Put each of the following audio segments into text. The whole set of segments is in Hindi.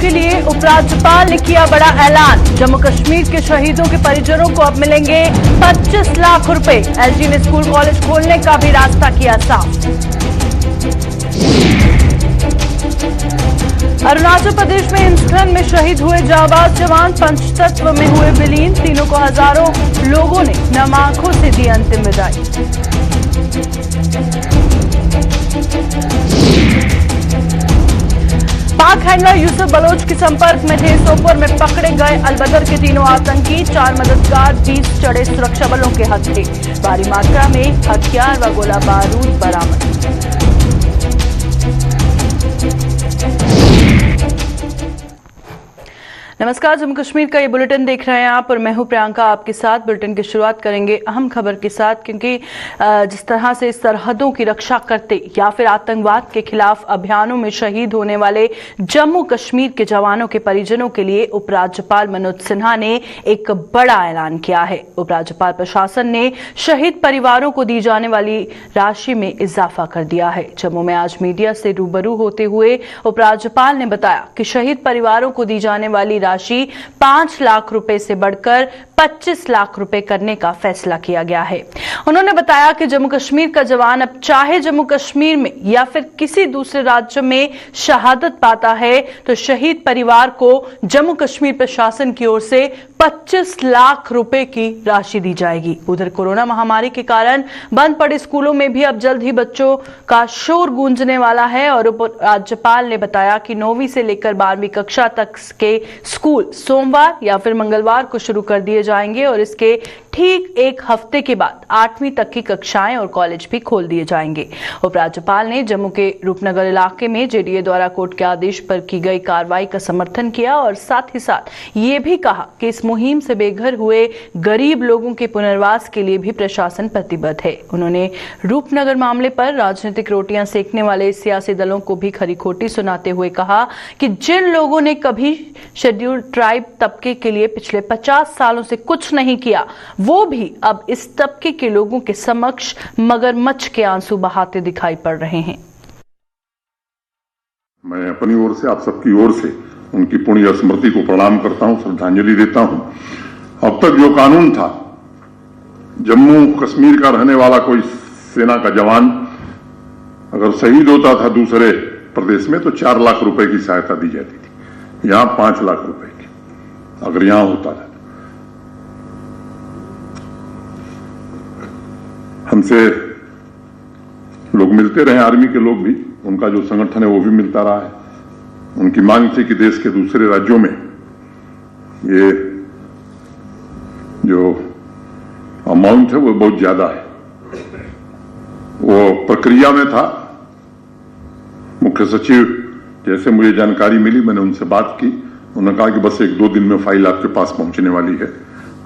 के लिए उपराज्यपाल ने किया बड़ा ऐलान। जम्मू कश्मीर के शहीदों के परिजनों को अब मिलेंगे 25 लाख रुपए। एलजी ने स्कूल कॉलेज खोलने का भी रास्ता किया साफ। अरुणाचल प्रदेश में हिमस्खलन में शहीद हुए जाबाज जवान पंचतत्व में हुए विलीन। तीनों को हजारों लोगों ने नम आंखों से दी अंतिम विदाई। पाक हैंडलर यूसुफ बलोच के संपर्क में थे। सोपोर में पकड़े गए अलबदर के तीनों आतंकी। 4 मददगार 20 चढ़े सुरक्षा बलों के हाथ थे। भारी मात्रा में हथियार व गोला बारूद बरामद। नमस्कार, जम्मू कश्मीर का ये बुलेटिन देख रहे हैं आप और मैं हूं प्रियंका आपके साथ। बुलेटिन की शुरुआत करेंगे अहम खबर के साथ, क्योंकि जिस तरह से सरहदों की रक्षा करते या फिर आतंकवाद के खिलाफ अभियानों में शहीद होने वाले जम्मू कश्मीर के जवानों के परिजनों के लिए उपराज्यपाल मनोज सिन्हा ने एक बड़ा ऐलान किया है। उपराज्यपाल प्रशासन ने शहीद परिवारों को दी जाने वाली राशि में इजाफा कर दिया है। जम्मू में आज मीडिया से रूबरू होते हुए उपराज्यपाल ने बताया कि शहीद परिवारों को दी जाने वाली राशि 5 लाख रुपए से बढ़कर 25 लाख रुपए करने का फैसला किया गया है। उन्होंने बताया कि जम्मू कश्मीर का जवान अब चाहे जम्मू कश्मीर में या फिर किसी दूसरे राज्य में शहादत पाता है तो शहीद परिवार को जम्मू कश्मीर प्रशासन की ओर से 25 लाख रुपए की राशि दी जाएगी। उधर कोरोना महामारी के कारण बंद पड़े स्कूलों में भी अब जल्द ही बच्चों का शोर गूंजने वाला है और उपराज्यपाल ने बताया कि 9वीं से लेकर 12वीं कक्षा तक के स्कूल सोमवार या फिर मंगलवार को शुरू कर दिए जाएंगे और इसके ठीक एक हफ्ते के बाद 8वीं तक की कक्षाएं और कॉलेज भी खोल दिए जाएंगे। उपराज्यपाल ने जम्मू के रूपनगर इलाके में जेडीए द्वारा कोर्ट के आदेश पर की गई कार्रवाई का समर्थन किया और साथ ही साथ ये भी कहा कि इस मुहिम से बेघर हुए गरीब लोगों के पुनर्वास के लिए भी प्रशासन प्रतिबद्ध है। उन्होंने रूपनगर मामले पर राजनीतिक रोटियां सेकने वाले सियासी दलों को भी खरी खोटी सुनाते हुए कहा कि जिन लोगों ने कभी शेड्यूल्ड ट्राइब तबके के लिए पिछले 50 सालों से कुछ नहीं किया, वो भी अब इस तबके के लोगों के समक्ष मगरमच्छ के आंसू बहाते दिखाई पड़ रहे हैं। मैं अपनी ओर से, आप सबकी ओर से उनकी पुण्य स्मृति को प्रणाम करता हूं, श्रद्धांजलि देता हूं। अब तक जो कानून था, जम्मू कश्मीर का रहने वाला कोई सेना का जवान अगर शहीद होता था दूसरे प्रदेश में तो 4 लाख रुपए की सहायता दी जाती थी। यहां 5 लाख रुपए की अगर यहां होता था। हमसे लोग मिलते रहे, आर्मी के लोग भी, उनका जो संगठन है वो भी मिलता रहा है। उनकी मांग थी कि देश के दूसरे राज्यों में ये जो अमाउंट है वो बहुत ज्यादा है। वो प्रक्रिया में था। मुख्य सचिव, जैसे मुझे जानकारी मिली, मैंने उनसे बात की। उन्होंने कहा कि बस 1-2 दिन में फाइल आपके पास पहुंचने वाली है।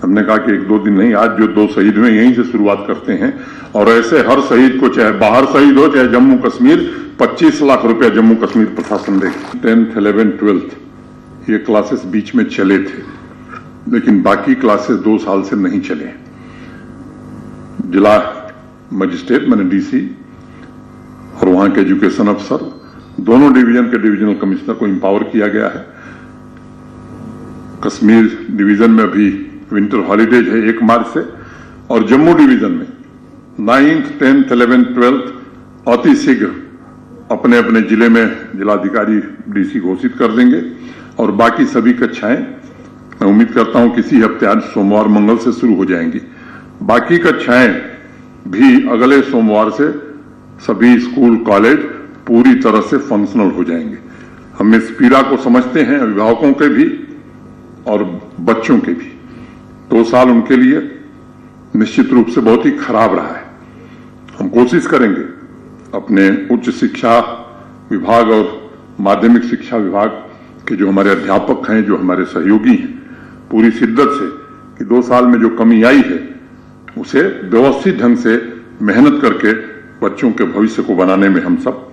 हमने कहा कि 1-2 दिन नहीं, आज जो 2 शहीद हुए यहीं से शुरुआत करते हैं और ऐसे हर शहीद को, चाहे बाहर शहीद हो चाहे जम्मू कश्मीर, 25 लाख रुपया जम्मू कश्मीर प्रशासन देगा। 10th, 11th, 12th ये क्लासेस बीच में चले थे, लेकिन बाकी क्लासेस 2 साल से नहीं चले। जिला मजिस्ट्रेट मैंने डीसी और वहां के एजुकेशन अफसर, दोनों डिवीजन के डिविजनल कमिश्नर को एम्पावर किया गया है। कश्मीर डिवीजन में अभी विंटर हॉलीडेज है 1 मार्च से, और जम्मू डिवीजन में 9th, 10th, 11th, 12th अति शीघ्र अपने अपने जिले में जिलाधिकारी डीसी घोषित कर देंगे और बाकी सभी कक्षाएं मैं उम्मीद करता हूं किसी हफ्ते, आज सोमवार मंगल से शुरू हो जाएंगी। बाकी कक्षाएं भी अगले सोमवार से सभी स्कूल कॉलेज पूरी तरह से फंक्शनल हो जाएंगे। हम इस पीड़ा को समझते हैं, अभिभावकों के भी और बच्चों के भी। 2 साल उनके लिए निश्चित रूप से बहुत ही खराब रहा है। हम कोशिश करेंगे अपने उच्च शिक्षा विभाग और माध्यमिक शिक्षा विभाग के जो हमारे अध्यापक हैं, जो हमारे सहयोगी हैं, पूरी शिद्दत से कि 2 साल में जो कमी आई है उसे व्यवस्थित ढंग से मेहनत करके बच्चों के भविष्य को बनाने में हम सब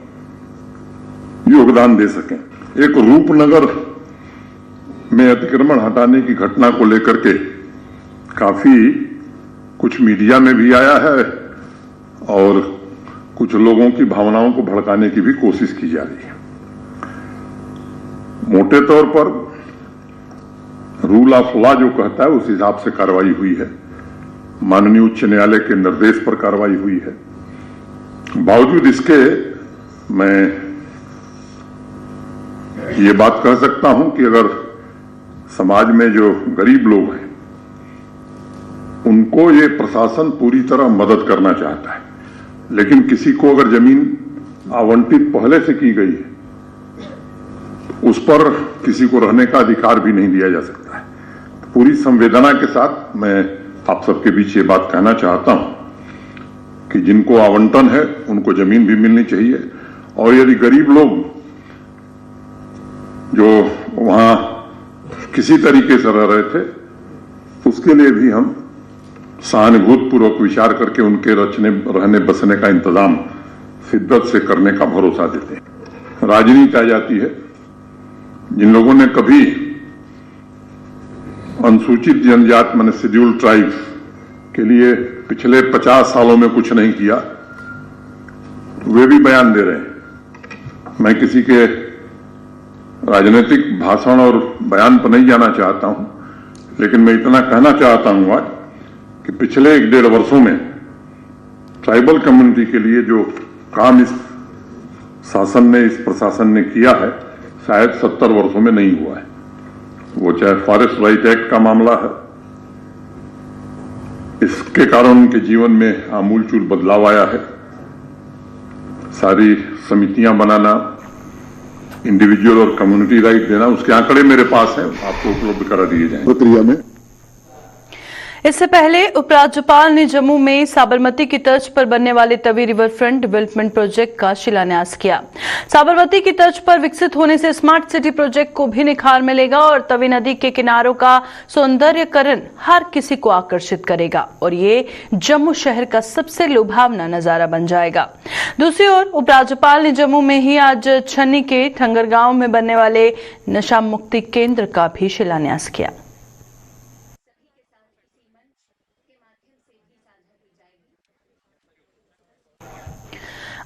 योगदान दे सकें। एक रूपनगर में अतिक्रमण हटाने की घटना को लेकर के काफी कुछ मीडिया में भी आया है और कुछ लोगों की भावनाओं को भड़काने की भी कोशिश की जा रही है। मोटे तौर पर रूल ऑफ लॉ जो कहता है उस हिसाब से कार्रवाई हुई है, माननीय उच्च न्यायालय के निर्देश पर कार्रवाई हुई है। बावजूद इसके मैं ये बात कह सकता हूं कि अगर समाज में जो गरीब लोग हैं उनको ये प्रशासन पूरी तरह मदद करना चाहता है, लेकिन किसी को अगर जमीन आवंटित पहले से की गई है उस पर किसी को रहने का अधिकार भी नहीं दिया जा सकता है। पूरी संवेदना के साथ मैं आप सबके बीच ये बात कहना चाहता हूं कि जिनको आवंटन है उनको जमीन भी मिलनी चाहिए, और यदि गरीब लोग जो वहां किसी तरीके से रह रहे थे उसके लिए भी हम सहानुभूतिपूर्वक विचार करके उनके रहने बसने का इंतजाम शिद्दत से करने का भरोसा देते हैं। राजनीति आ जाती है, जिन लोगों ने कभी अनुसूचित जनजाति माने शेड्यूल्ड ट्राइब्स के लिए पिछले 50 सालों में कुछ नहीं किया, वे भी बयान दे रहे हैं। मैं किसी के राजनीतिक भाषण और बयान पर नहीं जाना चाहता हूं, लेकिन मैं इतना कहना चाहता हूं आज कि पिछले 1-1.5 वर्षों में ट्राइबल कम्युनिटी के लिए जो काम इस शासन ने, इस प्रशासन ने किया है, शायद 70 वर्षों में नहीं हुआ है। वो चाहे फॉरेस्ट राइट एक्ट का मामला है, इसके कारण उनके जीवन में आमूलचूल बदलाव आया है। सारी समितियां बनाना, इंडिविजुअल और कम्युनिटी राइट देना, उसके आंकड़े मेरे पास हैं, आपको उपलब्ध करा दिए जाएंगे प्रक्रिया में। इससे पहले उपराज्यपाल ने जम्मू में साबरमती की तर्ज पर बनने वाले Tawi river front development project का शिलान्यास किया। साबरमती की तर्ज पर विकसित होने से स्मार्ट सिटी प्रोजेक्ट को भी निखार मिलेगा और तवी नदी के किनारों का सौंदर्यकरण हर किसी को आकर्षित करेगा और ये जम्मू शहर का सबसे लुभावना नजारा बन जाएगा। दूसरी ओर उपराज्यपाल ने जम्मू में ही आज छन्नी के ठंगर गांव में बनने वाले नशा मुक्ति केंद्र का भी शिलान्यास किया।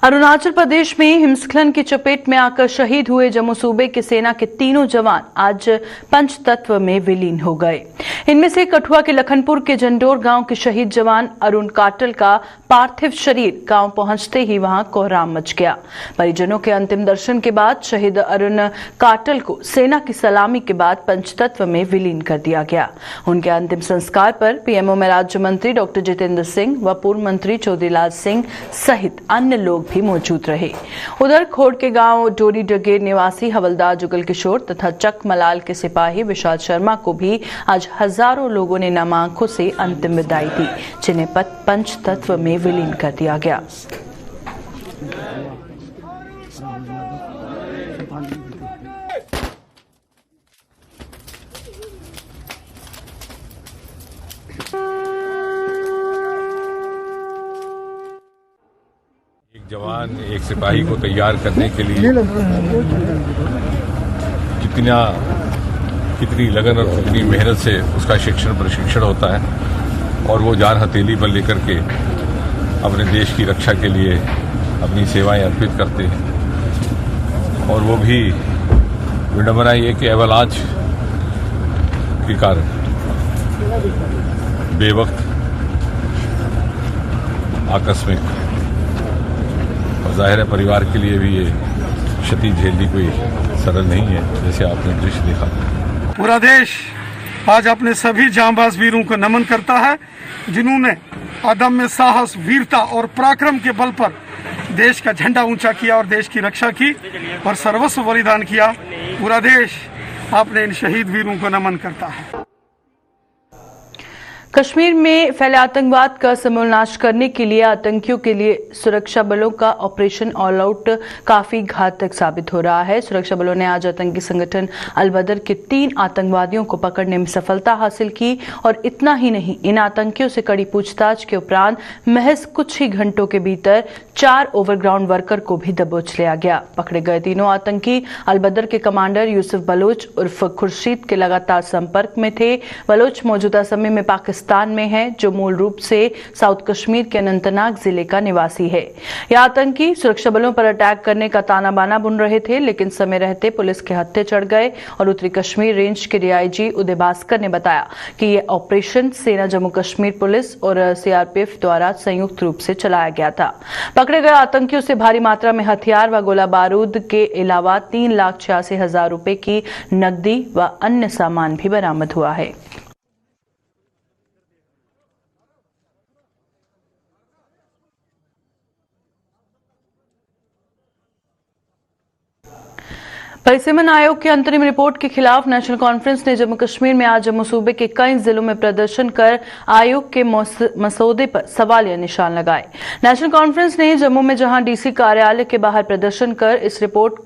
अरुणाचल प्रदेश में हिमस्खलन की चपेट में आकर शहीद हुए जम्मू सूबे के सेना के 3 जवान आज पंचतत्व में विलीन हो गए। इनमें से कठुआ के लखनपुर के जंडोर गांव के शहीद जवान अरुण काटल का पार्थिव शरीर गांव पहुंचते ही वहां कोहराम मच गया। परिजनों के अंतिम दर्शन के बाद शहीद अरुण काटल को सेना की सलामी के बाद पंचतत्व में विलीन कर दिया गया। उनके अंतिम संस्कार पर पीएमओ में राज्य मंत्री डॉक्टर जितेंद्र सिंह व पूर्व मंत्री चौधरीलाल सिंह सहित अन्य लोग भी मौजूद रहे। उधर खोड़ के गांव डोरी डगेर निवासी हवलदार जुगल किशोर तथा चक मलाल के सिपाही विशाल शर्मा को भी आज हजारों लोगों ने नम आंखों से अंतिम विदाई दी, जिन्हें पंचतत्व में विलीन कर दिया गया। जवान एक सिपाही को तैयार करने के लिए कितनी लगन और कितनी मेहनत से उसका प्रशिक्षण होता है और वो जान हथेली पर लेकर के अपने देश की रक्षा के लिए अपनी सेवाएं अर्पित करते हैं। और वो भी विडंबना ये कि एवलांच के कारण बेवक्त आकस्मिक, जाहिर है परिवार के लिए भी ये क्षति झेलनी कोई सरल नहीं है, जैसे आपने दृश्य देखा। पूरा देश आज अपने सभी जांबाज वीरों को नमन करता है, जिन्होंने अदम्य साहस, वीरता और पराक्रम के बल पर देश का झंडा ऊंचा किया और देश की रक्षा की और सर्वस्व बलिदान किया। पूरा देश अपने इन शहीद वीरों को नमन करता है। कश्मीर में फैले आतंकवाद का समूल नाश करने के लिए आतंकियों के लिए सुरक्षा बलों का ऑपरेशन ऑल आउट काफी घातक साबित हो रहा है। सुरक्षा बलों ने आज आतंकी संगठन अल-बदर के 3 आतंकवादियों को पकड़ने में सफलता हासिल की और इतना ही नहीं, इन आतंकियों से कड़ी पूछताछ के उपरांत महज कुछ ही घंटों के भीतर 4 ओवरग्राउंड वर्कर को भी दबोच लिया गया। पकड़े गए तीनों आतंकी अल-बदर के कमांडर यूसुफ बलोच उर्फ खुर्शीद के लगातार संपर्क में थे। बलोच मौजूदा समय में पाकिस्तान बलूचिस्तान में है, जो मूल रूप से साउथ कश्मीर के अनंतनाग जिले का निवासी है। यह आतंकी सुरक्षा बलों पर अटैक करने का ताना बाना बुन रहे थे, लेकिन समय रहते पुलिस के हत्थे चढ़ गए। और उत्तरी कश्मीर रेंज के डीआईजी उदय भास्कर ने बताया कि यह ऑपरेशन सेना, जम्मू कश्मीर पुलिस और सीआरपीएफ द्वारा संयुक्त रूप से चलाया गया था। पकड़े गए आतंकियों से भारी मात्रा में हथियार व गोला बारूद के अलावा 3,86,000 रुपए की नकदी व अन्य सामान भी बरामद हुआ है। परिसीमन आयोग की अंतरिम रिपोर्ट के खिलाफ नेशनल कॉन्फ्रेंस ने जम्मू कश्मीर में आज जम्मू सूबे के कई जिलों में प्रदर्शन कर आयोग के मसौदे पर सवालिया निशान लगाए। नेशनल कॉन्फ्रेंस ने जम्मू में जहां डीसी कार्यालय के बाहर प्रदर्शन कर इस रिपोर्ट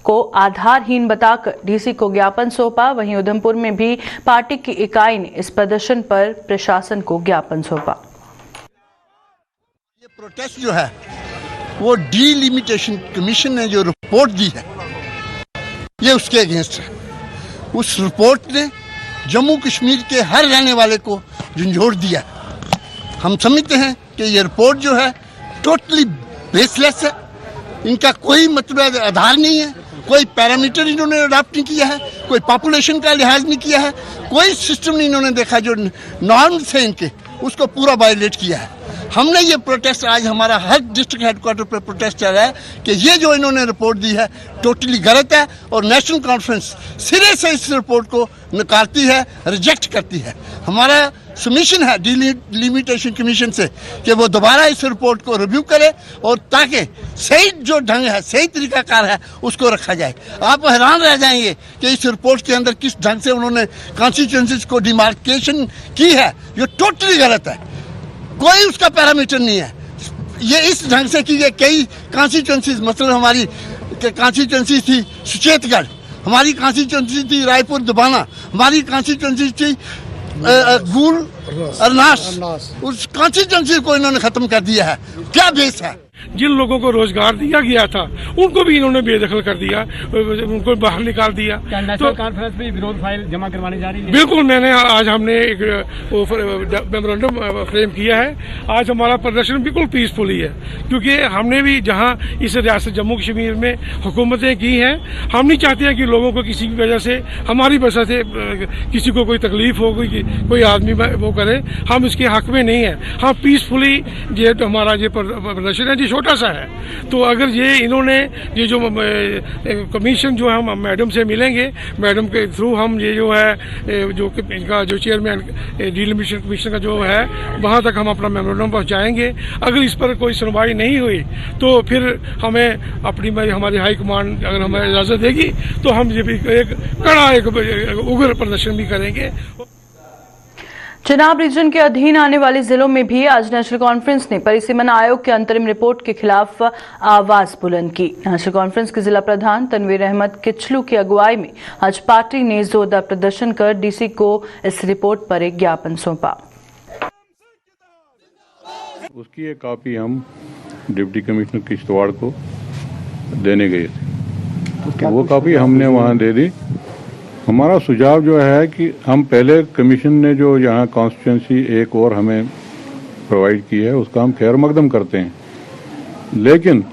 को आधारहीन बताकर डीसी को ज्ञापन सौंपा, वहीं उधमपुर में भी पार्टी की इकाई ने इस प्रदर्शन पर प्रशासन को ज्ञापन सौंपा। ये प्रोटेस्ट जो है वो डीलिमिटेशन कमीशन ने जो रिपोर्ट दी है ये उसके अगेंस्ट है। उस रिपोर्ट ने जम्मू कश्मीर के हर रहने वाले को झंझोड़ दिया। हम समझते हैं कि ये रिपोर्ट जो है टोटली बेसलेस है, इनका कोई मतलब आधार नहीं है, कोई पैरामीटर इन्होंने अडॉप्ट नहीं किया है, कोई पॉपुलेशन का लिहाज नहीं किया है, कोई सिस्टम नहीं इन्होंने देखा जो नॉर्म्स है इनके, उसको पूरा वायलेट किया है। हमने ये प्रोटेस्ट, आज हमारा हर डिस्ट्रिक्ट हेडक्वार्टर पर प्रोटेस्ट चल रहा है कि ये जो इन्होंने रिपोर्ट दी है टोटली गलत है और नेशनल कॉन्फ्रेंस सिरे से इस रिपोर्ट को नकारती है, रिजेक्ट करती है। हमारा सबमिशन है डिलिमिटेशन कमीशन से कि वो दोबारा इस रिपोर्ट को रिव्यू करे और ताकि सही जो ढंग है, सही तरीकाकार है, उसको रखा जाए। आप हैरान रह जाएंगे कि इस रिपोर्ट के अंदर किस ढंग से उन्होंने कॉन्स्टिट्यूएंसीज को डिमार्केशन की है, ये टोटली गलत है, कोई उसका पैरामीटर नहीं है। ये इस ढंग से की गई कई कॉन्स्टिट्यूएंसीज, मतलब हमारी कॉन्स्टिट्यूएंसी थी सुचेतगढ़, हमारी कॉन्स्टिट्यूएंसी थी रायपुर दुबाना, हमारी कॉन्स्टिट्यूएंसी थी गूल अरनास, उस कॉन्स्टिट्यूएंसी को इन्होंने खत्म कर दिया है। क्या बेस है? जिन लोगों को रोजगार दिया गया था उनको भी इन्होंने बेदखल कर दिया, उनको बाहर निकाल दिया। तो कॉन्फ्रेंस में विरोध फाइल जमा करवाने जा रही है? बिल्कुल, मैंने आज हमने एक मेमोरेंडम फ्रेम किया है। आज हमारा प्रदर्शन बिल्कुल पीसफुली है, क्योंकि हमने भी जहां इस रियासत जम्मू कश्मीर में हुकूमतें की हैं, हम नहीं चाहते हैं कि लोगों को किसी की वजह से, हमारी वजह से किसी को कोई तकलीफ हो, कोई आदमी वो करे, हम इसके हक में नहीं है। हम पीसफुली ये हमारा ये प्रदर्शन है, छोटा सा है। तो अगर ये इन्होंने ये जो कमीशन जो हम मैडम से मिलेंगे, मैडम के थ्रू हम ये जो है जो इनका जो चेयरमैन डिलिमिटेशन कमीशन का जो है वहाँ तक हम अपना मेमोरेंडम पहुँचाएंगे। अगर इस पर कोई सुनवाई नहीं हुई तो फिर हमें अपनी हमारी हाई कमांड अगर हमें इजाज़त देगी तो हम ये भी एक कड़ा एक उग्र प्रदर्शन भी करेंगे। चनाब रीजन के अधीन आने वाले जिलों में भी आज नेशनल कॉन्फ्रेंस ने परिसीमन आयोग के अंतरिम रिपोर्ट के खिलाफ आवाज बुलंद की। नेशनल कॉन्फ्रेंस के जिला प्रधान तनवीर अहमद किचलू की अगुवाई में आज पार्टी ने जोरदार प्रदर्शन कर डीसी को इस रिपोर्ट पर एक ज्ञापन सौंपा। उसकी एक कॉपी हम डिप्टी कमिश्नर किश्तवाड़ को देने गए थे, तो वो कॉपी हमने वहाँ दे दी। हमारा सुझाव जो है कि हम पहले कमीशन ने जो यहाँ कॉन्स्टिट्यूंसी एक और हमें प्रोवाइड की है उसका हम खैर मकदम करते हैं, लेकिन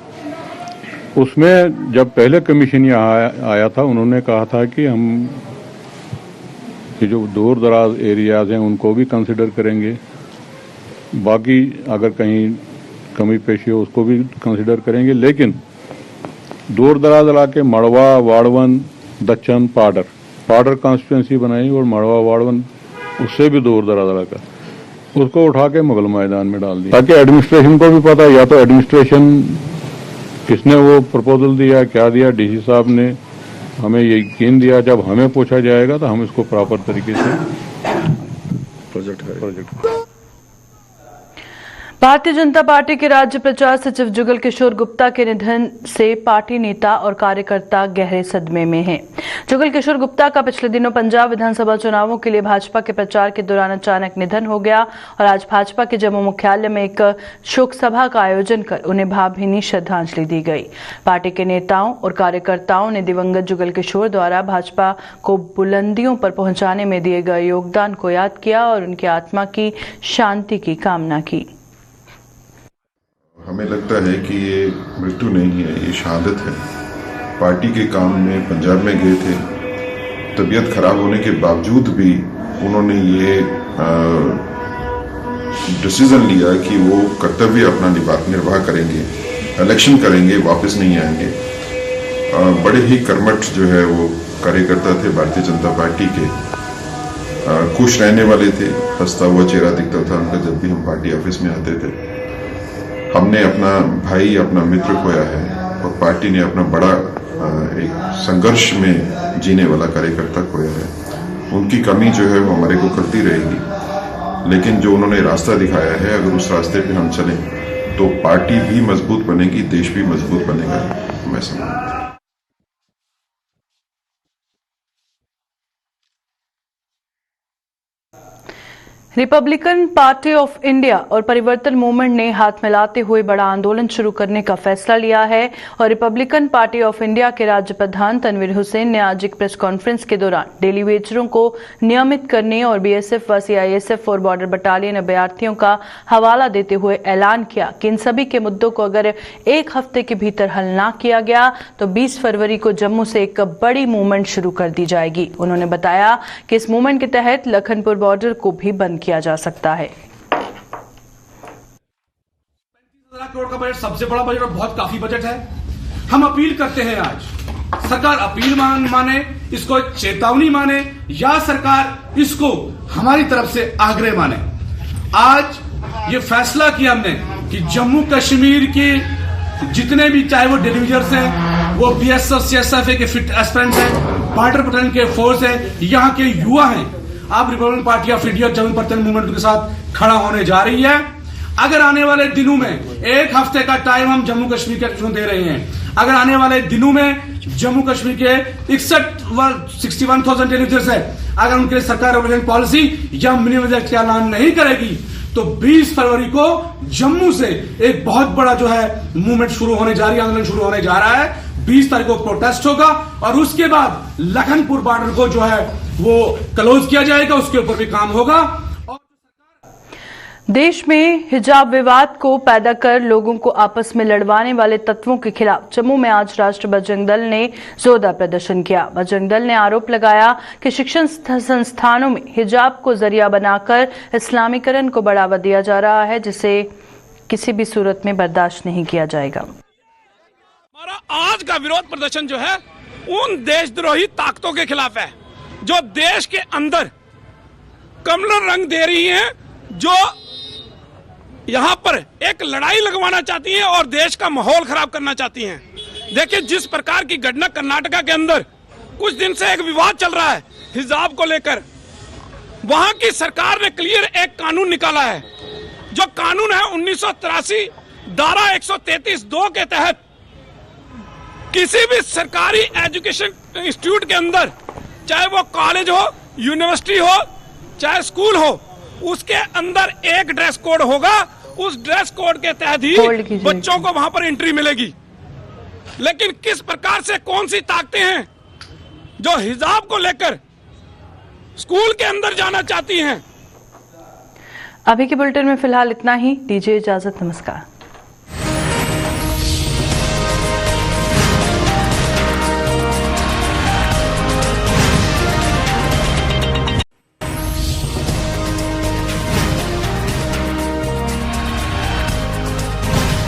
उसमें जब पहले कमीशन यहाँ आया था उन्होंने कहा था कि हम ये जो दूर दराज एरियाज हैं उनको भी कंसिडर करेंगे, बाकी अगर कहीं कमी पेशी हो उसको भी कंसिडर करेंगे, लेकिन दूर दराज इलाके मड़वा, वाड़वन, दच्चन, पाडर कॉन्स्टिट्यूंसी बनाई और मड़वा, वाड़वन उससे भी दूर दराज इलाका, उसको उठा के मुगल मैदान में डाल दिया, ताकि एडमिनिस्ट्रेशन को भी पता, या तो एडमिनिस्ट्रेशन किसने वो प्रपोजल दिया, क्या दिया, डीसी साहब ने हमें ये यकीन दिया, जब हमें पूछा जाएगा तो हम इसको प्रॉपर तरीके से प्रोजेक्ट भारतीय जनता पार्टी के राज्य प्रचार सचिव जुगल किशोर गुप्ता के निधन से पार्टी नेता और कार्यकर्ता गहरे सदमे में हैं। जुगल किशोर गुप्ता का पिछले दिनों पंजाब विधानसभा चुनावों के लिए भाजपा के प्रचार के दौरान अचानक निधन हो गया और आज भाजपा के जम्मू मुख्यालय में एक शोक सभा का आयोजन कर उन्हें भावभीनी श्रद्धांजलि दी गई। पार्टी के नेताओं और कार्यकर्ताओं ने दिवंगत जुगल किशोर द्वारा भाजपा को बुलंदियों पर पहुंचाने में दिए गए योगदान को याद किया और उनकी आत्मा की शांति की कामना की। हमें लगता है कि ये मृत्यु नहीं है, ये शहादत है। पार्टी के काम में पंजाब में गए थे, तबीयत खराब होने के बावजूद भी उन्होंने ये डिसीजन लिया कि वो कर्तव्य अपना निर्वाह करेंगे, इलेक्शन करेंगे, वापस नहीं आएंगे। बड़े ही कर्मठ जो है वो कार्यकर्ता थे भारतीय जनता पार्टी के। खुश रहने वाले थे, हंसता हुआ चेहरा दिखता था उनका जब भी हम पार्टी ऑफिस में आते थे। हमने अपना भाई, अपना मित्र खोया है और पार्टी ने अपना बड़ा एक संघर्ष में जीने वाला कार्यकर्ता खोया है। उनकी कमी जो है वो हमारे को खलती रहेगी, लेकिन जो उन्होंने रास्ता दिखाया है, अगर उस रास्ते पे हम चलें तो पार्टी भी मजबूत बनेगी, देश भी मजबूत बनेगा। मैं समझता हूं। रिपब्लिकन पार्टी ऑफ इंडिया और परिवर्तन मूवमेंट ने हाथ मिलाते हुए बड़ा आंदोलन शुरू करने का फैसला लिया है और रिपब्लिकन पार्टी ऑफ इंडिया के राज्य प्रधान तनवीर हुसैन ने आज एक प्रेस कॉन्फ्रेंस के दौरान डेली वेजरों को नियमित करने और बीएसएफ व सीआईएसएफ और बॉर्डर बटालियन अभ्यर्थियों का हवाला देते हुए ऐलान किया कि इन सभी के मुद्दों को अगर एक हफ्ते के भीतर हल न किया गया तो 20 फरवरी को जम्मू से एक बड़ी मूवमेंट शुरू कर दी जाएगी। उन्होंने बताया कि इस मूवमेंट के तहत लखनपुर बॉर्डर को भी बंद किया जा सकता है। 35,000 करोड़ का बजट सबसे बड़ा बजट और बहुत काफी बजट है। हम अपील करते हैं आज सरकार अपील माने, इसको चेतावनी माने या सरकार इसको हमारी तरफ से आग्रह माने। आज ये फैसला किया हमने कि जम्मू कश्मीर के जितने भी, चाहे वो डिलीजर्स हैं, वो बीएसएफ सीएसएफ के फिट एस्पिरेंट्स हैं, बॉर्डर बटालियन के फोर्स हैं, यहाँ के युवा हैं, आप Republican party of India Jammu परिवर्तन मूवमेंट के साथ खड़ा होने जा रही है। अगर आने वाले दिनों में एक हफ्ते का टाइम हम जम्मू कश्मीर के इलेक्शन दे रहे हैं, अगर आने वाले दिनों में जम्मू कश्मीर के 61,000 डेलीगेट्स है, अगर उनके लिए सरकार रिपब्लिकन पॉलिसी या मिनिमम बजट का ऐलान नहीं करेगी तो 20 फरवरी को जम्मू से एक बहुत बड़ा जो है मूवमेंट शुरू होने जा रही है, आंदोलन शुरू होने जा रहा है। 20 तारीख को प्रोटेस्ट होगा और उसके बाद लखनपुर बॉर्डर को जो है वो क्लोज किया जाएगा, उसके ऊपर भी काम होगा। देश में हिजाब विवाद को पैदा कर लोगों को आपस में लड़वाने वाले तत्वों के खिलाफ जम्मू में आज राष्ट्रीय बजरंग दल ने जोरदार प्रदर्शन किया। बजरंग दल ने आरोप लगाया कि शिक्षण संस्थानों में हिजाब को जरिया बनाकर इस्लामीकरण को बढ़ावा दिया जा रहा है, जिसे किसी भी सूरत में बर्दाश्त नहीं किया जाएगा। हमारा आज का विरोध प्रदर्शन जो है उन देशद्रोही ताकतों के खिलाफ है जो देश के अंदर कमल रंग दे रही हैं, जो यहाँ पर एक लड़ाई लगवाना चाहती हैं और देश का माहौल खराब करना चाहती हैं। देखिए, जिस प्रकार की घटना कर्नाटका के अंदर कुछ दिन से एक विवाद चल रहा है हिजाब को लेकर, वहां की सरकार ने क्लियर एक कानून निकाला है। जो कानून है 1983 धारा 133(2) के तहत किसी भी सरकारी एजुकेशन इंस्टीट्यूट के अंदर, चाहे वो कॉलेज हो, यूनिवर्सिटी हो, चाहे स्कूल हो, उसके अंदर एक ड्रेस कोड होगा। उस ड्रेस कोड के तहत ही बच्चों को वहां पर एंट्री मिलेगी। लेकिन किस प्रकार से कौन सी ताकतें हैं जो हिजाब को लेकर स्कूल के अंदर जाना चाहती हैं। अभी के बुलेटिन में फिलहाल इतना ही। दीजिए इजाजत। नमस्कार।